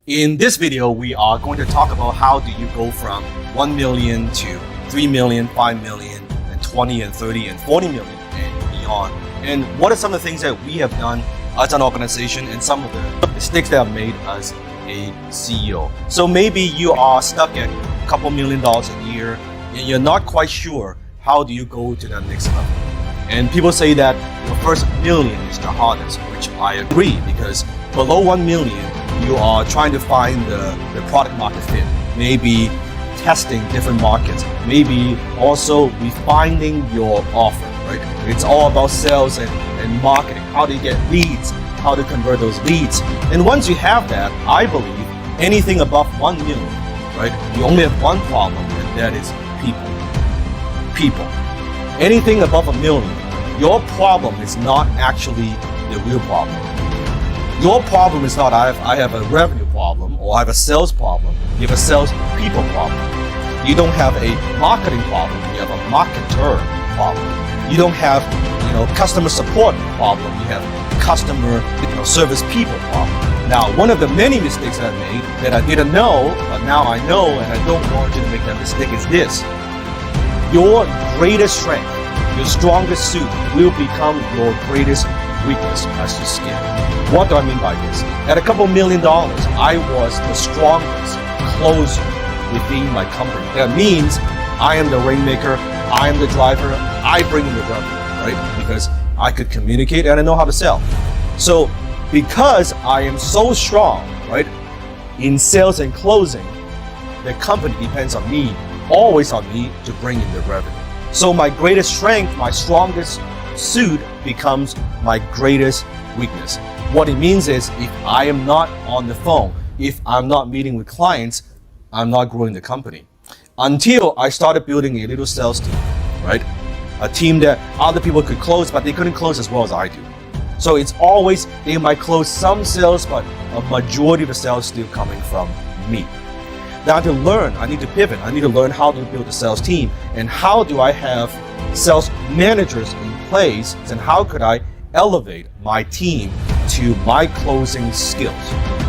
In this video, we are going to talk about how do you go from 1 million to 3 million, 5 million, and 20 and 30 and 40 million and beyond. And what are some of the things that we have done as an organization and some of the mistakes that have made us a CEO. So maybe you are stuck at a couple $1 million a year and you're not quite sure how do you go to that next level. And people say that the first $1 million is the hardest, which I agree, because below 1 million, you are trying to find the product market fit, maybe testing different markets, maybe also refining your offer, right? It's all about sales and marketing, how do you get leads, how to convert those leads. And once you have that, I believe anything above 1 million, right? You only have one problem, and that is people. Anything above 1 million, your problem is not actually the real problem. Your problem is not I have a revenue problem or I have a sales problem. You have a sales people problem. You don't have a marketing problem. You have a marketer problem. You don't have customer support problem. You have customer service people problem. Now, one of the many mistakes I made that I didn't know, but now I know, and I don't want you to make that mistake, is this. Your greatest strength, your strongest suit will become your greatest weakness as you scale. What do I mean by this? At a couple $1 million, I was the strongest closer within my company. That means I am the rainmaker, I am the driver, I bring in the revenue, right? Because I could communicate and I know how to sell. So because I am so strong, right, in sales and closing, the company depends on me, always on me, to bring in the revenue. So my greatest strength, my strongest suit becomes my greatest weakness. What it means is if I am not on the phone, if I'm not meeting with clients, I'm not growing the company. Until I started building a little sales team, right? A team that other people could close, but they couldn't close as well as I do. So it's always, they might close some sales, but a majority of the sales still coming from me. Now to learn, I need to pivot. I need to learn how to build a sales team and how do I have sales managers in place, and how could I elevate my team to my closing skills.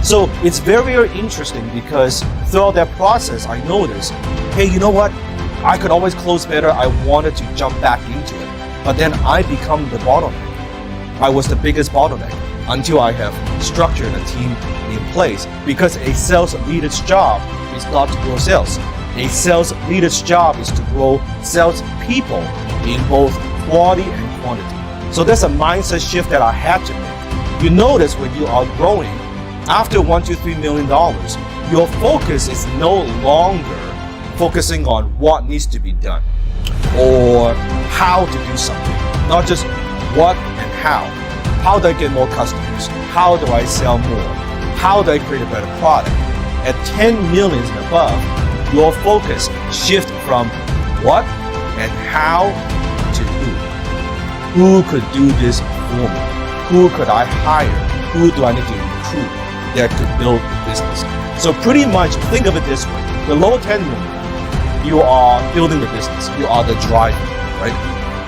So it's very, very interesting because throughout that process, I noticed, hey, you know what? I could always close better. I wanted to jump back into it. But then I become the bottleneck. I was the biggest bottleneck until I have structured a team in place, because a sales leader's job is not to grow sales. A sales leader's job is to grow sales people in both quality and quantity. So that's a mindset shift that I had to make. You notice when you are growing, after $1 to $3 million, your focus is no longer focusing on what needs to be done or how to do something. Not just what and how. How do I get more customers? How do I sell more? How do I create a better product? At 10 million and above, your focus shifts from what and how to who. Who could do this for me? Who could I hire? Who do I need to recruit that could build the business? So pretty much think of it this way. Below 10 million, you are building the business. You are the driver, right?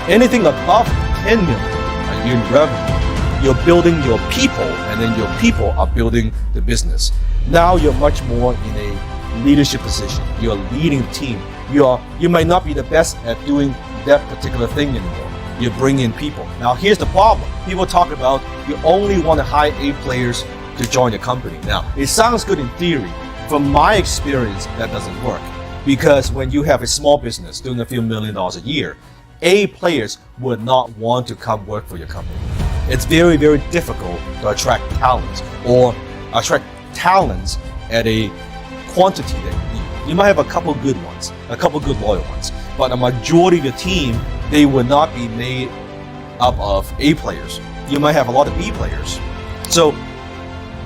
Anything above 10 million a year in revenue, you're building your people, and then your people are building the business. Now you're much more in a leadership position. You're leading the team. You might not be the best at doing that particular thing anymore. You bring in people. Now here's the problem. People talk about you only want to hire A players to join the company. Now it sounds good in theory. From my experience, that doesn't work. Because when you have a small business doing a few $1 million a year, A players would not want to come work for your company. It's very, very difficult to attract talents or attract talents at a quantity that you need. You might have a couple good ones, a couple good loyal ones, but a majority of the team, they would not be made up of A players. You might have a lot of B players. So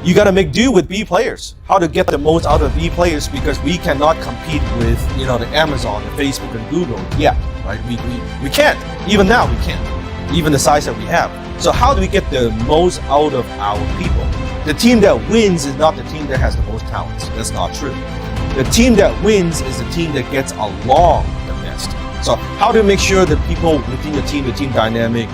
you got to make do with B players. How to get the most out of B players, because we cannot compete with the Amazon, the Facebook, and Google yet, right? We can't. Even now we can't. Even the size that we have. So how do we get the most out of our people? The team that wins is not the team that has the most talents. That's not true. The team that wins is the team that gets along the best. So how do you make sure that people within the team dynamic,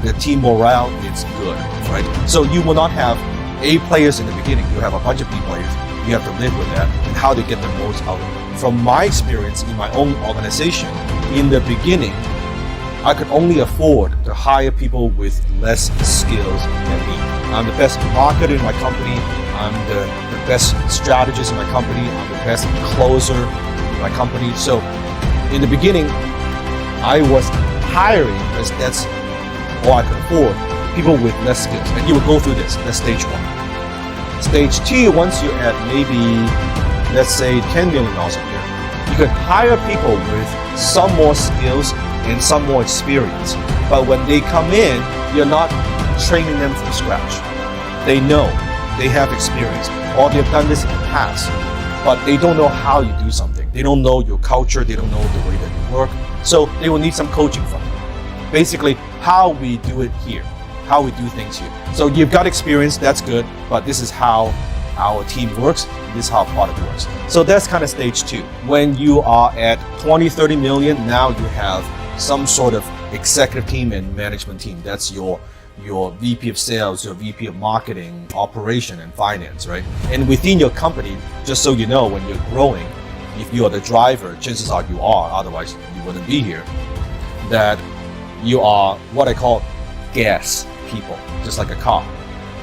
the team morale is good, right? So you will not have A players in the beginning. You have a bunch of B players. you have to live with that, and how to get the most out of it. From my experience in my own organization, in the beginning, I could only afford to hire people with less skills than me. I'm the best marketer in my company. I'm the best strategist in my company. I'm the best closer in my company. So in the beginning, I was hiring, because that's all I could afford, people with less skills. And you will go through this. That's stage one. Stage two, once you're at maybe, let's say, $10 million a year, you could hire people with some more skills and some more experience. But when they come in, you're not training them from scratch. They know, they have experience, or they've done this in the past, but they don't know how you do something. They don't know your culture, they don't know the way that you work. So they will need some coaching from you. Basically, how we do it here, how we do things here. So you've got experience, that's good, but this is how our team works, this is how product works. So that's kind of stage two. When you are at 20, 30 million, now you have some sort of executive team and management team. That's your VP of sales, your VP of marketing, operation, and finance, right? And within your company, just so you know, when you're growing, if you are the driver, chances are you are, otherwise you wouldn't be here, that you are what I call gas people, just like a car.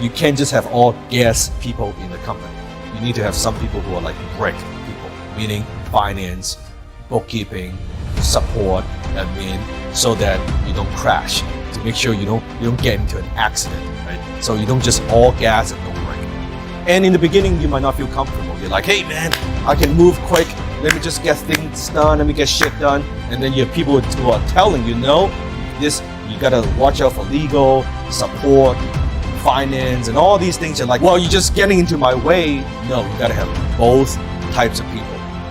You can't just have all gas people in the company. You need to have some people who are like brake people, meaning finance, bookkeeping, support, admin, so that you don't crash, to make sure you don't get into an accident, right? So you don't just all gas and no brake. And in the beginning, you might not feel comfortable. You're like, hey man, I can move quick. Let me just get things done. Let me get shit done. And then you have people who are telling you, no, this, you gotta watch out for legal, support, finance, and all these things. You're like, well, you're just getting into my way. No, you gotta have both types of people,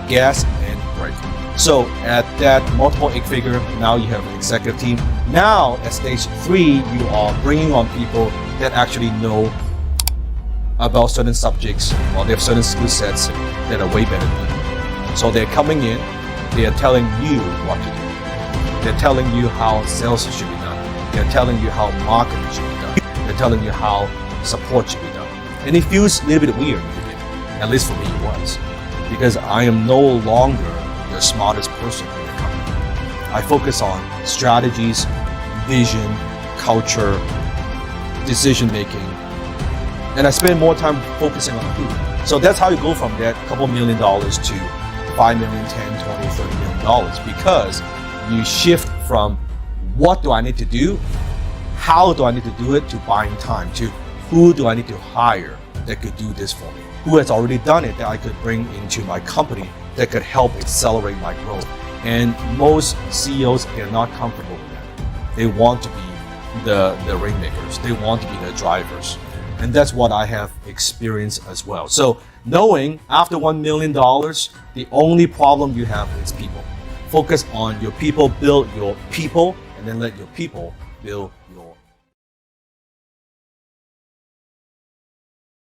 gas and brake. So at that multiple eight figure, now you have an executive team. Now at stage three, you are bringing on people that actually know about certain subjects, or they have certain skill sets that are way better than you. So they're coming in, they are telling you what to do. They're telling you how sales should be done. They're telling you how marketing should be done. They're telling you how support should be done. And it feels a little bit weird in the beginning. At least for me it was. Because I am no longer the smartest person in the company. I focus on strategies, vision, culture, decision making, and I spend more time focusing on who. So that's how you go from that couple $1 million to $5 million, $10, $20, $30 million, because you shift from what do I need to do, how do I need to do it, to buying time, to who do I need to hire that could do this for me, who has already done it that I could bring into my company that could help accelerate my growth. And most CEOs, they're not comfortable with that. They want to be the rainmakers. They want to be the drivers. And that's what I have experienced as well. So knowing after $1 million, the only problem you have is people. Focus on your people, build your people, and then let your people build